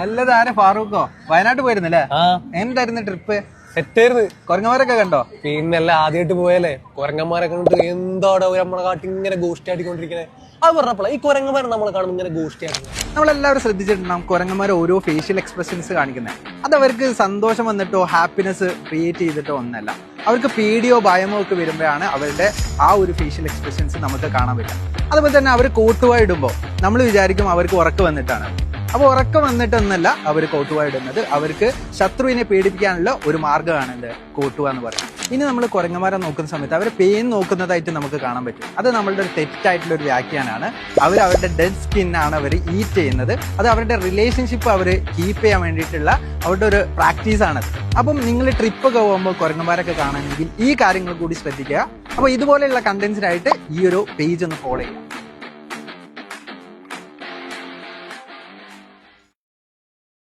അല്ലതാരെ ഫാറൂഖോ വയനാട്ട് പോയിരുന്നല്ലേ? എന്തായിരുന്നു ട്രിപ്പ്? സെറ്റായിരുന്നു. കൊരങ്ങന്മാരൊക്കെ കണ്ടോ? പിന്നെല്ലാം ആദ്യമായിട്ട് പോയല്ലേ, കൊരങ്ങന്മാരൊക്കെ കണ്ടിട്ട് എന്താടാ നമ്മളെ കാട്ടി ഇങ്ങനെ ഗോഷ്ടി ആട്ടിക്കൊണ്ടിരിക്കണേ. അത് പറഞ്ഞപ്പോഴാ ഈ കൊരങ്ങന്മാരെ നമ്മളെ കാണുമ്പോൾ ഇങ്ങനെ ഗോഷ്ടി ആക്കുന്നത്. നമ്മളെല്ലാവരും ശ്രദ്ധിച്ചിട്ടുണ്ടാവും കൊരങ്ങന്മാർ ഓരോ ഫേഷ്യൽ എക്സ്പ്രഷൻസ് കാണിക്കുന്നത്. അത് അവർക്ക് സന്തോഷം വന്നിട്ടോ ഹാപ്പിനെസ് ക്രിയേറ്റ് ചെയ്തിട്ടോ ഒന്നല്ല, അവർക്ക് പേടിയോ ഭയമോ ഒക്കെ വരുമ്പോഴാണ് അവരുടെ ആ ഒരു ഫേഷ്യൽ എക്സ്പ്രഷൻസ് നമുക്ക് കാണാൻ പറ്റും. അതുപോലെ തന്നെ അവർ കോട്ടുവായി ഇടുമ്പോൾ നമ്മൾ വിചാരിക്കും അവർക്ക് ഉറക്കം വന്നിട്ടാണ്. അപ്പോൾ ഉറക്കം വന്നിട്ടൊന്നല്ല അവർ കോട്ടുവ ഇടുന്നത്, അവർക്ക് ശത്രുവിനെ പേടിപ്പിക്കാനുള്ള ഒരു മാർഗ്ഗമാണ് എന്ത് കോട്ടുവ എന്ന് പറയുന്നത്. ഇനി നമ്മൾ കുരങ്ങന്മാരെ നോക്കുന്ന സമയത്ത് അവരെ പെയിൻ നോക്കുന്നതായിട്ട് നമുക്ക് കാണാൻ പറ്റും. അത് നമ്മളുടെ ഒരു തെറ്റായിട്ടുള്ള ഒരു വ്യാഖ്യാനാണ്. അവരുടെ ഡെഡ് സ്കിന്നാണ് അവർ ഈറ്റ് ചെയ്യുന്നത്. അത് അവരുടെ റിലേഷൻഷിപ്പ് അവർ കീപ്പ് ചെയ്യാൻ വേണ്ടിയിട്ടുള്ള അവരുടെ ഒരു പ്രാക്ടീസാണത്. അപ്പം നിങ്ങൾ ട്രിപ്പൊക്കെ പോകുമ്പോൾ കുരങ്ങന്മാരൊക്കെ കാണണമെങ്കിൽ ഈ കാര്യങ്ങൾ കൂടി ശ്രദ്ധിക്കുക. അപ്പോൾ ഇതുപോലെയുള്ള കണ്ടന്റ്സിനായിട്ട് ഈ ഒരു പേജ് ഒന്ന് ഫോളോ ചെയ്യുക.